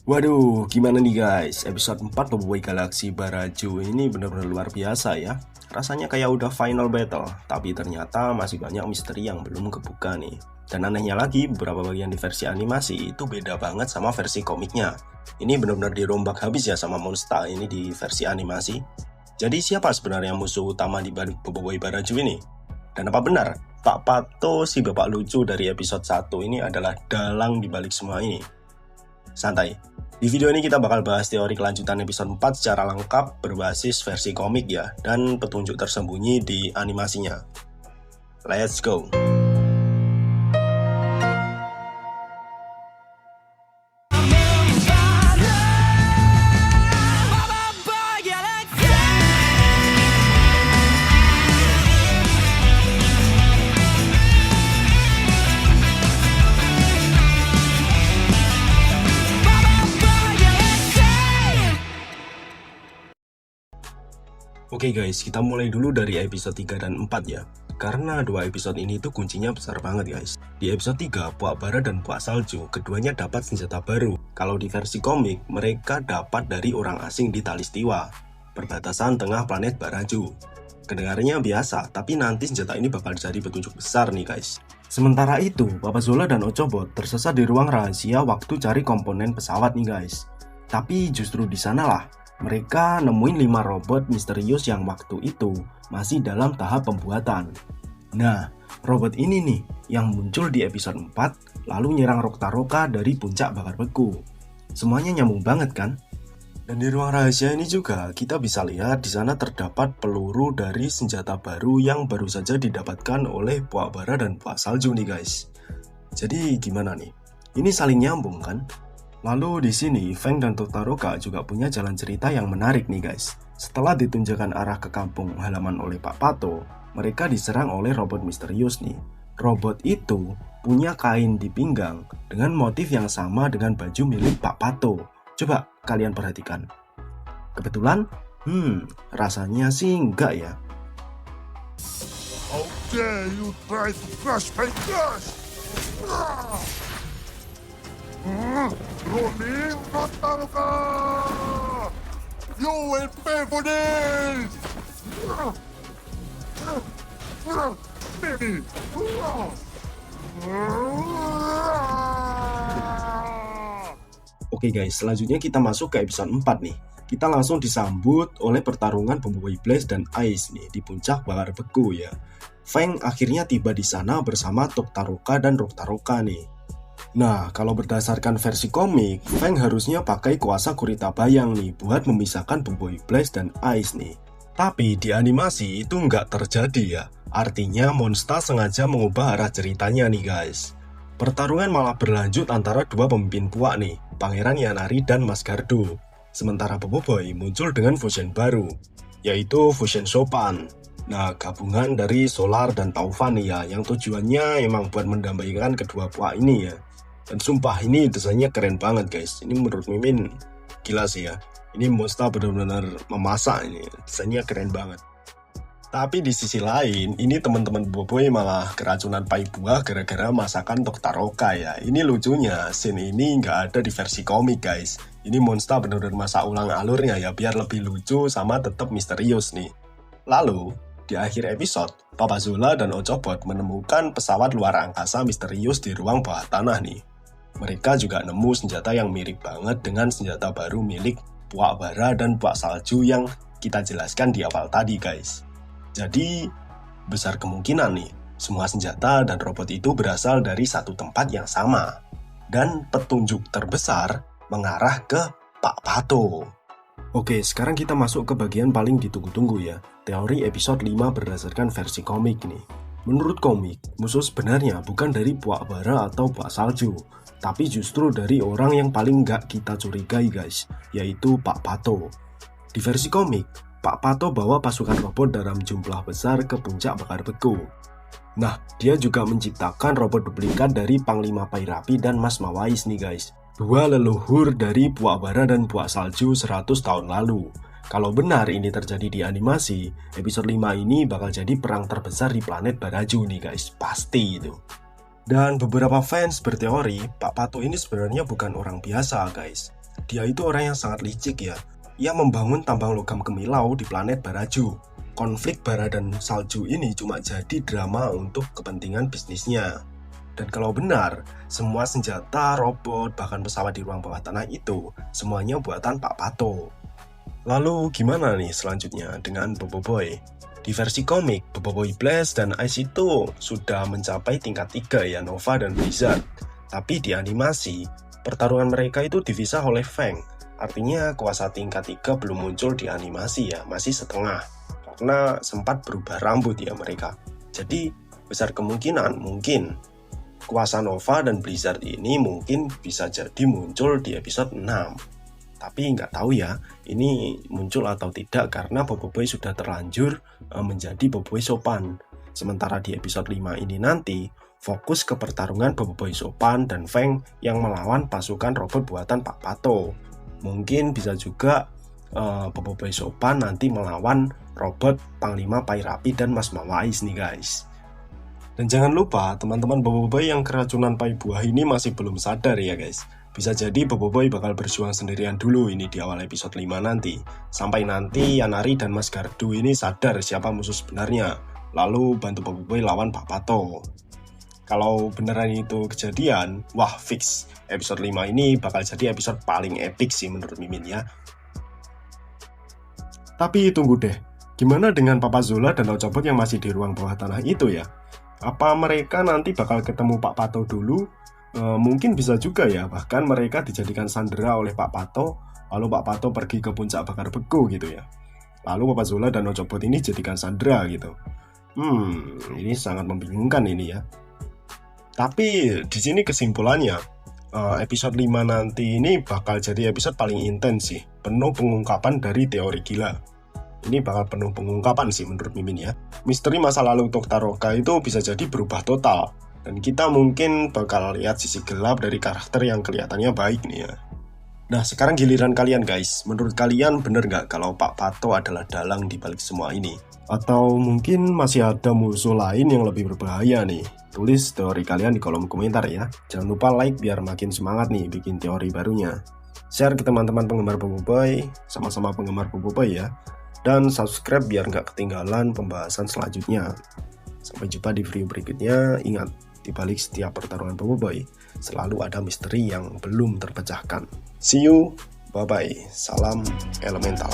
Waduh, gimana nih guys? Episode 4 Pembuai Galaksi Baraju ini benar-benar luar biasa ya. Rasanya kayak udah final battle, tapi ternyata masih banyak misteri yang belum kebuka nih. Dan anehnya lagi, beberapa bagian di versi animasi itu beda banget sama versi komiknya. Ini benar-benar dirombak habis ya sama Monster ini di versi animasi. Jadi siapa sebenarnya musuh utama di balik Pembuai Baraju ini? Dan apa benar, Pak Pato si bapak lucu dari episode 1 ini adalah dalang di balik semua ini? Santai. Di video ini kita bakal bahas teori kelanjutan episode 4 secara lengkap berbasis versi komik ya, dan petunjuk tersembunyi di animasinya. Let's go! Oke guys, kita mulai dulu dari episode 3 dan 4 ya. Karena dua episode ini tuh kuncinya besar banget guys. Di episode 3, Puak Bara dan Puak Salju keduanya dapat senjata baru. Kalau di versi komik, mereka dapat dari orang asing di Talistiwa, perbatasan tengah planet Baraju. Kedengarannya biasa, tapi nanti senjata ini bakal jadi petunjuk besar nih guys. Sementara itu, Papa Zola dan Ochobot tersesat di ruang rahasia waktu cari komponen pesawat nih guys. Tapi justru di sanalah mereka nemuin 5 robot misterius yang waktu itu masih dalam tahap pembuatan. Nah, robot ini nih yang muncul di episode 4 lalu nyerang Roktaroka dari puncak bakar beku. Semuanya nyambung banget kan? Dan di ruang rahasia ini juga kita bisa lihat di sana terdapat peluru dari senjata baru yang baru saja didapatkan oleh Puak Bara dan Puak Salju nih guys. Jadi gimana nih? Ini saling nyambung kan? Lalu di sini, Feng dan Roktaroka juga punya jalan cerita yang menarik nih guys. Setelah ditunjukkan arah ke kampung halaman oleh Pak Pato, mereka diserang oleh robot misterius nih. Robot itu punya kain di pinggang dengan motif yang sama dengan baju milik Pak Pato. Coba kalian perhatikan. Kebetulan? Rasanya sih enggak ya. How dare you try to crush my crush! Ronin Roktaroka! You will pay for this! Baby! Oke guys, selanjutnya kita masuk ke episode 4 nih. Kita langsung disambut oleh pertarungan pembuai Blaze dan Ice nih di puncak bakar beku ya. Feng akhirnya tiba di sana bersama Roktaroka dan Roktaroka nih. Nah, kalau berdasarkan versi komik, Feng harusnya pakai kuasa Kurita Bayang nih buat memisahkan pembuai Blaze dan Ice nih. Tapi di animasi itu nggak terjadi ya. Artinya Monster sengaja mengubah arah ceritanya nih guys. Pertarungan malah berlanjut antara dua pemimpin puak nih, Pangeran Yanari dan Mas Gardo. Sementara Boboiboy muncul dengan fusion baru, yaitu fusion Sopan. Nah, gabungan dari Solar dan Taufan nih ya, yang tujuannya emang buat mendamaikan kedua puak ini ya. Dan sumpah ini desainnya keren banget guys. Ini menurut Mimin gila sih ya. Ini Monster benar-benar memasak ini. Desainnya keren banget. Tapi di sisi lain, ini teman-teman Boboiboy malah keracunan pai buah gara-gara masakan Roktaroka ya. Ini lucunya, scene ini nggak ada di versi komik guys. Ini Monster benar-benar masak ulang alurnya ya, biar lebih lucu sama tetap misterius nih. Lalu, di akhir episode, Papa Zola dan Ochobot menemukan pesawat luar angkasa misterius di ruang bawah tanah nih. Mereka juga nemu senjata yang mirip banget dengan senjata baru milik Puak Bara dan Puak Salju yang kita jelaskan di awal tadi guys. Jadi, besar kemungkinan nih, semua senjata dan robot itu berasal dari satu tempat yang sama. Dan petunjuk terbesar mengarah ke Pak Pato. Oke, sekarang kita masuk ke bagian paling ditunggu-tunggu ya. Teori episode 5 berdasarkan versi komik nih. Menurut komik, musuh sebenarnya bukan dari Puak Bara atau Puak Salju, tapi justru dari orang yang paling nggak kita curigai guys, yaitu Pak Pato. Di versi komik, Pak Pato bawa pasukan robot dalam jumlah besar ke puncak bakar beku. Nah, dia juga menciptakan robot duplikat dari Panglima Pairapi dan Mas Mawais nih guys. Dua leluhur dari Puak Bara dan Puak Salju 100 tahun lalu. Kalau benar ini terjadi di animasi, episode 5 ini bakal jadi perang terbesar di planet Baraju nih guys, pasti itu. Dan beberapa fans berteori, Pak Pato ini sebenarnya bukan orang biasa guys. dia itu orang yang sangat licik ya. Ia membangun tambang logam Kemilau di planet Baraju. Konflik bara dan salju ini cuma jadi drama untuk kepentingan bisnisnya. Dan kalau benar, semua senjata, robot, bahkan pesawat di ruang bawah tanah itu semuanya buatan Pak Pato. Lalu gimana nih selanjutnya dengan Boboiboy? Di versi komik, Boboiboy Blaze dan Ice itu sudah mencapai tingkat 3 ya, Nova dan Blizzard. Tapi di animasi, pertarungan mereka itu dipisah oleh Fang. Artinya kuasa tingkat 3 belum muncul di animasi ya, masih setengah. Karena sempat berubah rambut ya mereka. Jadi besar kemungkinan mungkin kuasa Nova dan Blizzard ini mungkin bisa jadi muncul di episode 6. Tapi nggak tahu ya, ini muncul atau tidak karena Boboiboy sudah terlanjur menjadi Boboiboy Sopan. Sementara di episode 5 ini nanti fokus ke pertarungan Boboiboy Sopan dan Fang yang melawan pasukan robot buatan Pak Pato. Mungkin bisa juga Boboiboy Sopan nanti melawan robot Panglima Pai Rapi dan Mas Mawais nih guys. Dan jangan lupa teman-teman Boboiboy yang keracunan pai buah ini masih belum sadar ya guys. Bisa jadi Boboiboy bakal berjuang sendirian dulu ini di awal episode 5 nanti. Sampai nanti Yanari dan Mas Gardu ini sadar siapa musuh sebenarnya. Lalu bantu Boboiboy lawan Pak Pato. Kalau beneran itu kejadian, wah fix. Episode 5 ini bakal jadi episode paling epic sih menurut Mimin ya. Tapi tunggu deh, gimana dengan Papa Zola dan Ocobot yang masih di ruang bawah tanah itu ya? Apa mereka nanti bakal ketemu Pak Pato dulu? Mungkin bisa juga ya, bahkan mereka dijadikan sandera oleh Pak Pato, lalu Pak Pato pergi ke puncak bakar beku gitu ya. Lalu Papa Zola dan Ocobot ini jadikan sandera gitu. Ini sangat membingungkan ini ya. Tapi di sini kesimpulannya, episode 5 nanti ini bakal jadi episode paling intens sih, penuh pengungkapan dari teori gila. Ini bakal penuh pengungkapan sih menurut Mimin ya. Misteri masa lalu untuk Tataroka itu bisa jadi berubah total. Dan kita mungkin bakal lihat sisi gelap dari karakter yang kelihatannya baik nih ya. Nah sekarang giliran kalian guys. Menurut kalian bener nggak kalau Pak Pato adalah dalang di balik semua ini? Atau mungkin masih ada musuh lain yang lebih berbahaya nih? Tulis teori kalian di kolom komentar ya. Jangan lupa like biar makin semangat nih bikin teori barunya. Share ke teman-teman penggemar Boboiboy, sama-sama penggemar Boboiboy ya. Dan subscribe biar nggak ketinggalan pembahasan selanjutnya. Sampai jumpa di video berikutnya. Ingat, di balik setiap pertarungan Boboiboy selalu ada misteri yang belum terpecahkan. See you, bye-bye. Salam elemental.